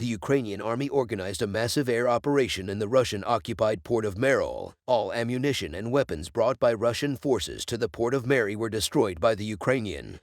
the Ukrainian army organized a massive air operation in the Russian-occupied port of Mariupol. All ammunition and weapons brought by Russian forces to the port of Mariupol were destroyed by the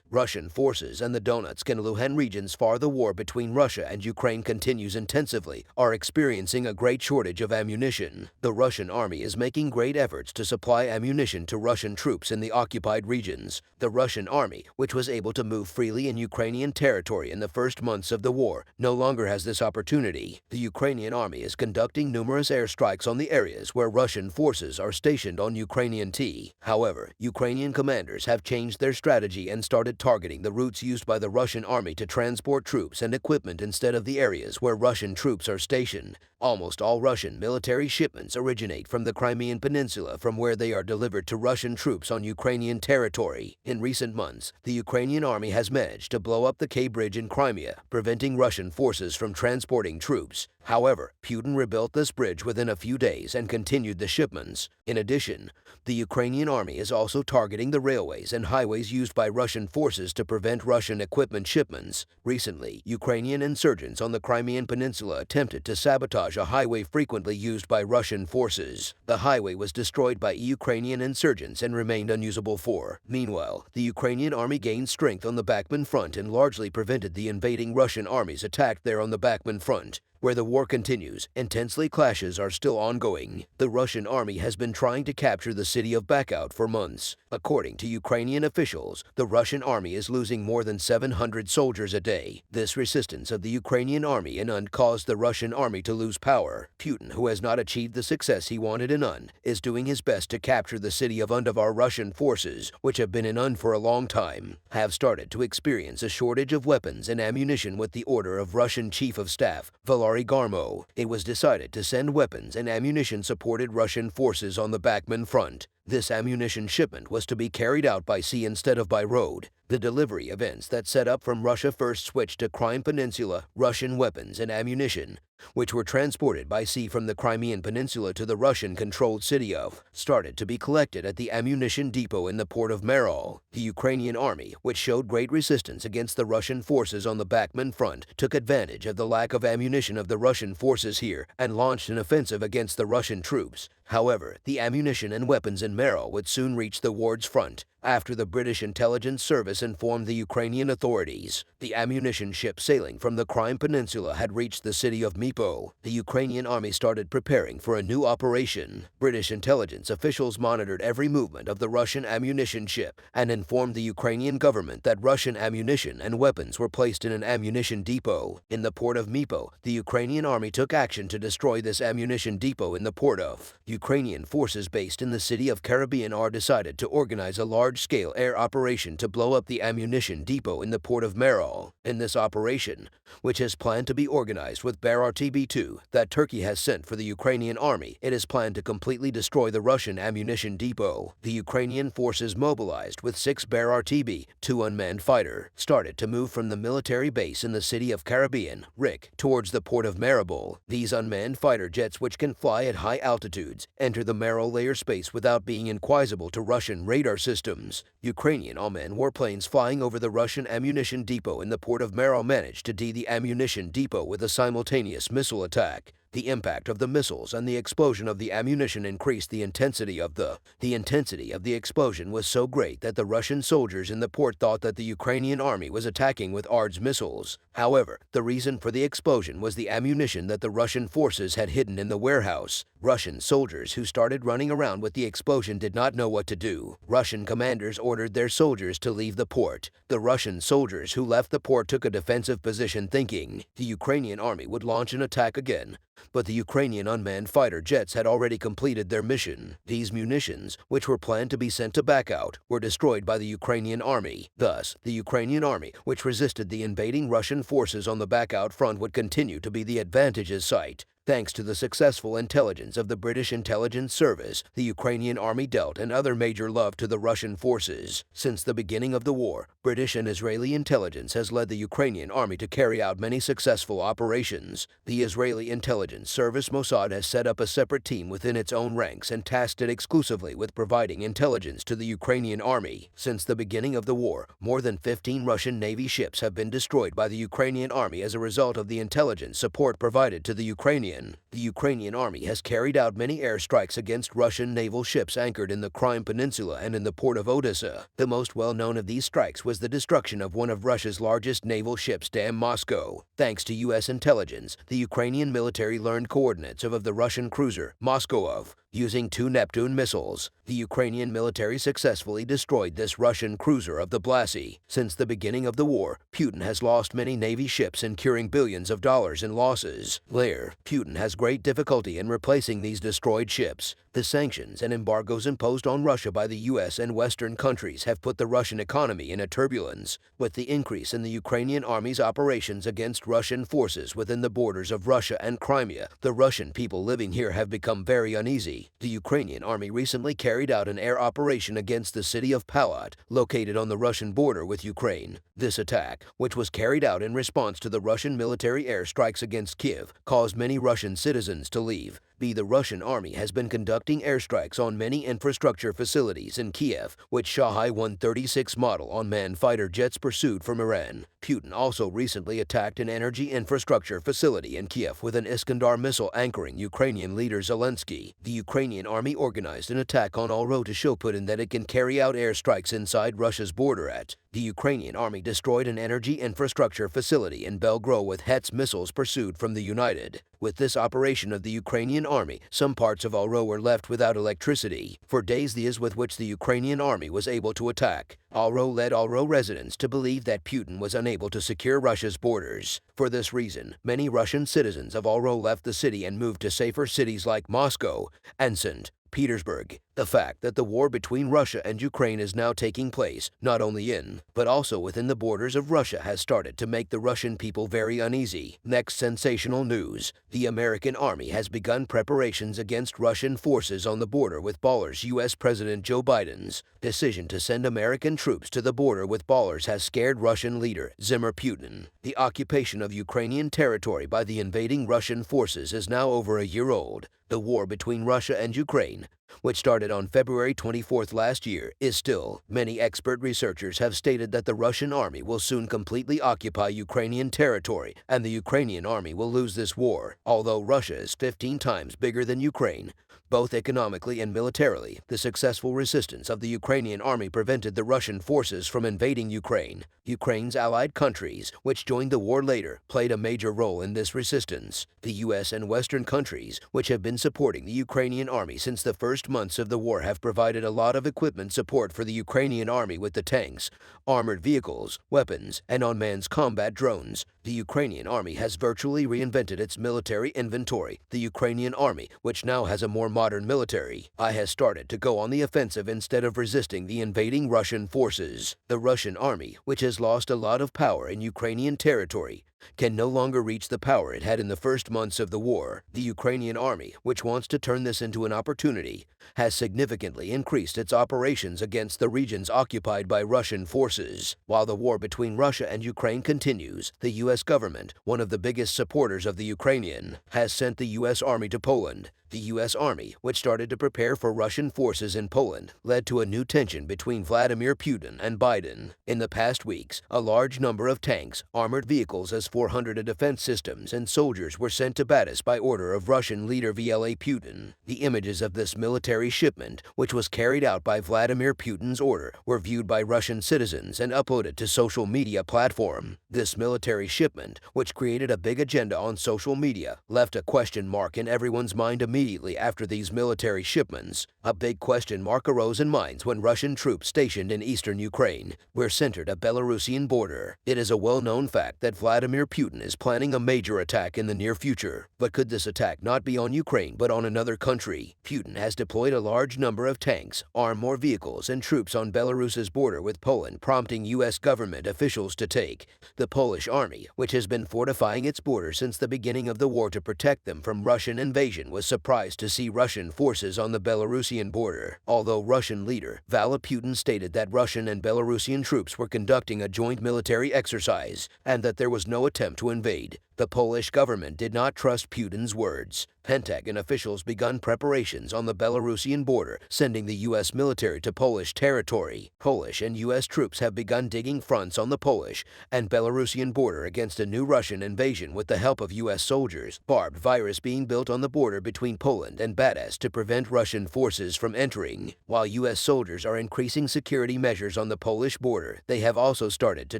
Russian forces, and the Donetsk and Luhansk regions far the war between Russia and Ukraine continues intensively, are experiencing a great shortage of ammunition. The Russian army is making great efforts to supply ammunition to Russian troops in the occupied regions. The Russian army, which was able to move freely in Ukrainian territory in the first months of the war, no longer has this opportunity. The Ukrainian army is conducting numerous airstrikes on the areas where Russian forces are stationed on Ukrainian territory. However, Ukrainian commanders have changed their strategy and started targeting the routes used by the Russian army to transport troops and equipment instead of the areas where Russian troops are stationed. Almost all Russian military shipments originate from the Crimean Peninsula, from where they are delivered to Russian troops on Ukrainian territory. In recent months, the Ukrainian army has managed to blow up the K Bridge in Crimea, preventing Russian forces from transporting troops. However, Putin rebuilt this bridge within a few days and continued the shipments. In addition, the Ukrainian army is also targeting the railways and highways used by Russian forces to prevent Russian equipment shipments. Recently, Ukrainian insurgents on the Crimean Peninsula attempted to sabotage a highway frequently used by Russian forces. The highway was destroyed by Ukrainian insurgents and remained unusable for. Meanwhile, the Ukrainian army gained strength on the Bakhmut front and largely prevented the invading Russian armies attacked there on the Bakhmut front. Where the war continues, intensely clashes are still ongoing. The Russian army has been trying to capture the city of Bakhmut for months. According to Ukrainian officials, the Russian army is losing more than 700 soldiers a day. This resistance of the Ukrainian army in Und caused the Russian army to lose power. Putin, who has not achieved the success he wanted in Und, is doing his best to capture the city of Und. Our Russian forces, which have been in Und for a long time, have started to experience a shortage of weapons and ammunition with the order of Russian Chief of Staff, Garmo. It was decided to send weapons and ammunition-supported Russian forces on the Bakhmut front. This ammunition shipment was to be carried out by sea instead of by road. The delivery events that set up from Russia first switched to Crimea Peninsula Russian weapons and ammunition, which were transported by sea from the Crimean Peninsula to the Russian-controlled city of, started to be collected at the ammunition depot in the port of Mariupol. The Ukrainian army, which showed great resistance against the Russian forces on the Bakhmut front, took advantage of the lack of ammunition of the Russian forces here and launched an offensive against the Russian troops. However, the ammunition and weapons in Mariupol would soon reach the war's front, after the British intelligence service informed the Ukrainian authorities. The ammunition ship sailing from the Crimea Peninsula had reached the city of Mariupol. The Ukrainian army started preparing for a new operation. British intelligence officials monitored every movement of the Russian ammunition ship and informed the Ukrainian government that Russian ammunition and weapons were placed in an ammunition depot. In the port of Mariupol, the Ukrainian army took action to destroy this ammunition depot in the port of. Ukrainian forces based in the city of Caribbean are decided to organize a large-scale air operation to blow up the ammunition depot in the port of Mariupol. In this operation, which is planned to be organized with BAR-TB2 that Turkey has sent for the Ukrainian army, it is planned to completely destroy the Russian ammunition depot. The Ukrainian forces mobilized with 6 BAR-TB2 unmanned fighter started to move from the military base in the city of Caribbean, Rick, towards the port of Mariupol. These unmanned fighter jets, which can fly at high altitudes, enter the Mariupol airspace without being inquisible to Russian radar systems. Ukrainian unmanned warplanes flying over the Russian ammunition depot in the port of Mariupol managed to the ammunition depot with a simultaneous missile attack. The impact of the missiles and the explosion of the ammunition increased the intensity of the explosion was so great that the Russian soldiers in the port thought that the Ukrainian army was attacking with ARDS missiles. However, the reason for the explosion was the ammunition that the Russian forces had hidden in the warehouse. Russian soldiers who started running around with the explosion did not know what to do. Russian commanders ordered their soldiers to leave the port. The Russian soldiers who left the port took a defensive position, thinking the Ukrainian army would launch an attack again. But the Ukrainian unmanned fighter jets had already completed their mission. These munitions, which were planned to be sent to Bakhmut, were destroyed by the Ukrainian army. Thus, the Ukrainian army, which resisted the invading Russian forces on the Bakhmut front, would continue to be the advantageous site. Thanks to the successful intelligence of the British intelligence service, the Ukrainian army dealt another major love to the Russian forces. Since the beginning of the war, British and Israeli intelligence has led the Ukrainian army to carry out many successful operations. The Israeli intelligence service Mossad has set up a separate team within its own ranks and tasked it exclusively with providing intelligence to the Ukrainian army. Since the beginning of the war, more than 15 Russian Navy ships have been destroyed by the Ukrainian army as a result of the intelligence support provided to the Ukrainian. The Ukrainian army has carried out many airstrikes against Russian naval ships anchored in the Crimea Peninsula and in the port of Odessa. The most well-known of these strikes was the destruction of one of Russia's largest naval ships, Dam Moscow. Thanks to U.S. intelligence, the Ukrainian military learned coordinates of the Russian cruiser Moskov. Using 2 Neptune missiles, the Ukrainian military successfully destroyed this Russian cruiser of the Blasy. Since the beginning of the war, Putin has lost many Navy ships, incurring billions of dollars in losses. Putin has great difficulty in replacing these destroyed ships. The sanctions and embargoes imposed on Russia by the U.S. and Western countries have put the Russian economy in a turbulence. With the increase in the Ukrainian army's operations against Russian forces within the borders of Russia and Crimea, the Russian people living here have become very uneasy. The Ukrainian army recently carried out an air operation against the city of Palat, located on the Russian border with Ukraine. This attack, which was carried out in response to the Russian military airstrikes against Kiev, caused many Russian citizens to leave. The Russian army has been conducting airstrikes on many infrastructure facilities in Kiev, which Shahed 136 model unmanned fighter jets pursued from Iran. Putin also recently attacked an energy infrastructure facility in Kiev with an Iskander missile anchoring Ukrainian leader Zelensky. The Ukrainian army organized an attack on Alro to show Putin that it can carry out airstrikes inside Russia's border at. The Ukrainian army destroyed an energy infrastructure facility in Belgorod with HETS missiles pursued from the United. With this operation of the Ukrainian army, some parts of Alro were left without electricity. For days, the ease with which the Ukrainian army was able to attack Alro led Alro residents to believe that Putin was unable to secure Russia's borders. For this reason, many Russian citizens of Alro left the city and moved to safer cities like Moscow and St. Petersburg. The fact that the war between Russia and Ukraine is now taking place, not only in, but also within the borders of Russia, has started to make the Russian people very uneasy. Next sensational news. The American army has begun preparations against Russian forces on the border with Ballers. U.S. President Joe Biden's decision to send American troops to the border with Ballers has scared Russian leader Vladimir Putin. The occupation of Ukrainian territory by the invading Russian forces is now over a year old. The war between Russia and Ukraine, which started on February 24th last year, is still. Many expert researchers have stated that the Russian army will soon completely occupy Ukrainian territory, and the Ukrainian army will lose this war. Although Russia is 15 times bigger than Ukraine, both economically and militarily, the successful resistance of the Ukrainian army prevented the Russian forces from invading Ukraine. Ukraine's allied countries, which joined the war later, played a major role in this resistance. The U.S. and Western countries, which have been supporting the Ukrainian army since the first months of the war, have provided a lot of equipment support for the Ukrainian army with the tanks, armored vehicles, weapons, and unmanned combat drones. The Ukrainian army has virtually reinvented its military inventory. The Ukrainian army, which now has a more modern military, has started to go on the offensive instead of resisting the invading Russian forces. The Russian army, which has lost a lot of power in Ukrainian territory, can no longer reach the power it had in the first months of the war. The Ukrainian army, which wants to turn this into an opportunity, has significantly increased its operations against the regions occupied by Russian forces. While the war between Russia and Ukraine continues, the U.S. government, one of the biggest supporters of the Ukrainian, has sent the U.S. Army to Poland. The U.S. Army, which started to prepare for Russian forces in Poland, led to a new tension between Vladimir Putin and Biden. In the past weeks, a large number of tanks, armored vehicles as 400 defense systems, and soldiers were sent to Badis by order of Russian leader Vladimir Putin. The images of this military shipment, which was carried out by Vladimir Putin's order, were viewed by Russian citizens and uploaded to social media platform. This military shipment, which created a big agenda on social media, left a question mark in everyone's mind immediately. immediately after these military shipments, a big question mark arose in minds when Russian troops stationed in eastern Ukraine were centered a Belarusian border. It is a well-known fact that Vladimir Putin is planning a major attack in the near future. But could this attack not be on Ukraine but on another country? Putin has deployed a large number of tanks, armed more vehicles, and troops on Belarus's border with Poland, prompting U.S. government officials to take the Polish army, which has been fortifying its border since the beginning of the war to protect them from Russian invasion, was surprised to see Russian forces on the Belarusian border. Although Russian leader Vladimir Putin stated that Russian and Belarusian troops were conducting a joint military exercise and that there was no attempt to invade, the Polish government did not trust Putin's words. Pentagon officials begun preparations on the Belarusian border, sending the U.S. military to Polish territory. Polish and U.S. troops have begun digging fronts on the Polish and Belarusian border against a new Russian invasion with the help of U.S. soldiers. Barbed wire is being built on the border between Poland and Belarus to prevent Russian forces from entering. While U.S. soldiers are increasing security measures on the Polish border, they have also started to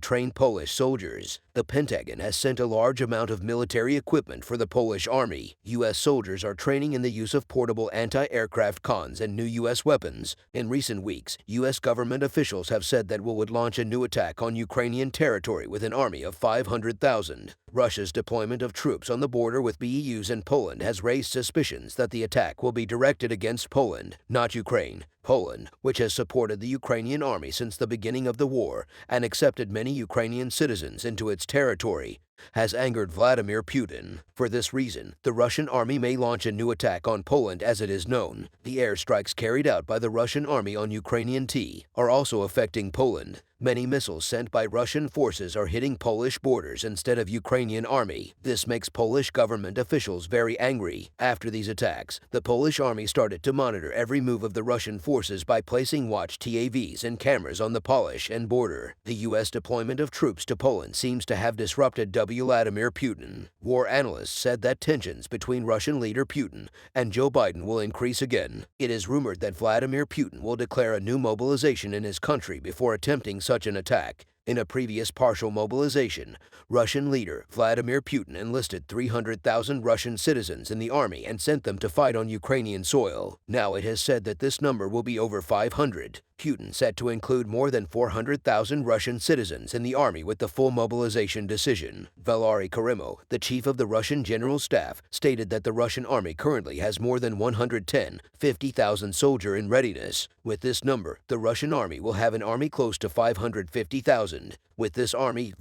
train Polish soldiers. The Pentagon has sent a large amount of military equipment for the Polish army. U.S. soldiers are training in the use of portable anti-aircraft guns and new U.S. weapons. In recent weeks, U.S. government officials have said that would launch a new attack on Ukrainian territory with an army of 500,000. Russia's deployment of troops on the border with BEUs and Poland has raised suspicions that the attack will be directed against Poland, not Ukraine. Poland, which has supported the Ukrainian army since the beginning of the war and accepted many Ukrainian citizens into its territory, has angered Vladimir Putin. For this reason, the Russian army may launch a new attack on Poland as it is known. The airstrikes carried out by the Russian army on Ukrainian are also affecting Poland. Many missiles sent by Russian forces are hitting Polish borders instead of Ukrainian army. This makes Polish government officials very angry. After these attacks, the Polish army started to monitor every move of the Russian forces by placing watch TAVs and cameras on the Polish and border. The U.S. deployment of troops to Poland seems to have disrupted Vladimir Putin. War analysts said that tensions between Russian leader Putin and Joe Biden will increase again. It is rumored that Vladimir Putin will declare a new mobilization in his country before attempting such an attack. In a previous partial mobilization, Russian leader Vladimir Putin enlisted 300,000 Russian citizens in the army and sent them to fight on Ukrainian soil. Now it has said that this number will be over 500. Putin said to include more than 400,000 Russian citizens in the army with the full mobilization decision. Valery Kurymov, the chief of the Russian General Staff, stated that the Russian army currently has more than 50,000 soldiers in readiness. With this number, the Russian army will have an army close to 550,000. With this army,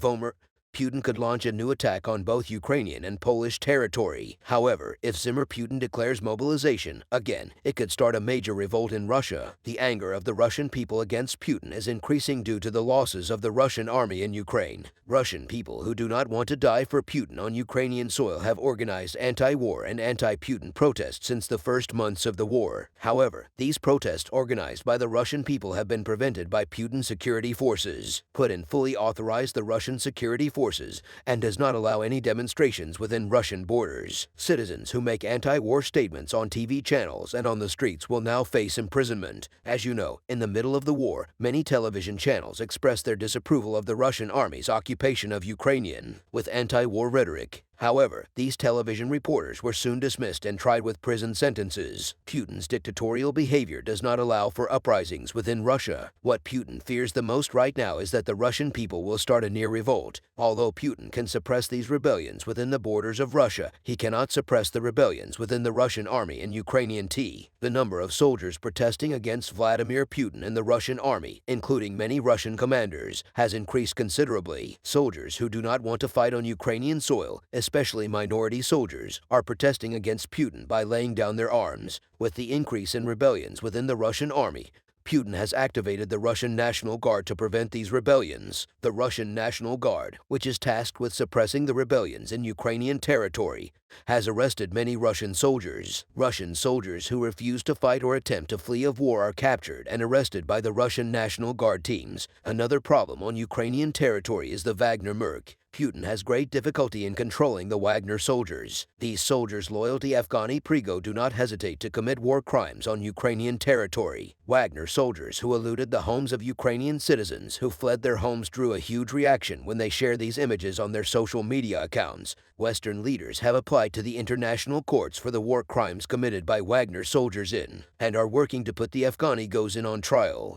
Putin could launch a new attack on both Ukrainian and Polish territory. However, if Putin declares mobilization, again, it could start a major revolt in Russia. The anger of the Russian people against Putin is increasing due to the losses of the Russian army in Ukraine. Russian people who do not want to die for Putin on Ukrainian soil have organized anti-war and anti-Putin protests since the first months of the war. However, these protests organized by the Russian people have been prevented by Putin's security forces. Putin fully authorized the Russian security forces and does not allow any demonstrations within Russian borders. Citizens who make anti-war statements on TV channels and on the streets will now face imprisonment. As you know, in the middle of the war, many television channels expressed their disapproval of the Russian army's occupation of Ukraine with anti-war rhetoric. However, these television reporters were soon dismissed and tried with prison sentences. Putin's dictatorial behavior does not allow for uprisings within Russia. What Putin fears the most right now is that the Russian people will start a near revolt. Although Putin can suppress these rebellions within the borders of Russia, he cannot suppress the rebellions within the Russian army and Ukrainian The number of soldiers protesting against Vladimir Putin in the Russian army, including many Russian commanders, has increased considerably. Soldiers who do not want to fight on Ukrainian soil, especially minority soldiers, are protesting against Putin by laying down their arms. With the increase in rebellions within the Russian army, Putin has activated the Russian National Guard to prevent these rebellions. The Russian National Guard, which is tasked with suppressing the rebellions in Ukrainian territory, has arrested many Russian soldiers. Russian soldiers who refuse to fight or attempt to flee of war are captured and arrested by the Russian National Guard teams. Another problem on Ukrainian territory is the Wagner Merc. Putin has great difficulty in controlling the Wagner soldiers. These soldiers loyal to Evgeny Prigozhin do not hesitate to commit war crimes on Ukrainian territory. Wagner soldiers who eluded the homes of Ukrainian citizens who fled their homes drew a huge reaction when they shared these images on their social media accounts. Western leaders have applied to the international courts for the war crimes committed by Wagner soldiers and are working to put the Evgeny Prigozhin on trial.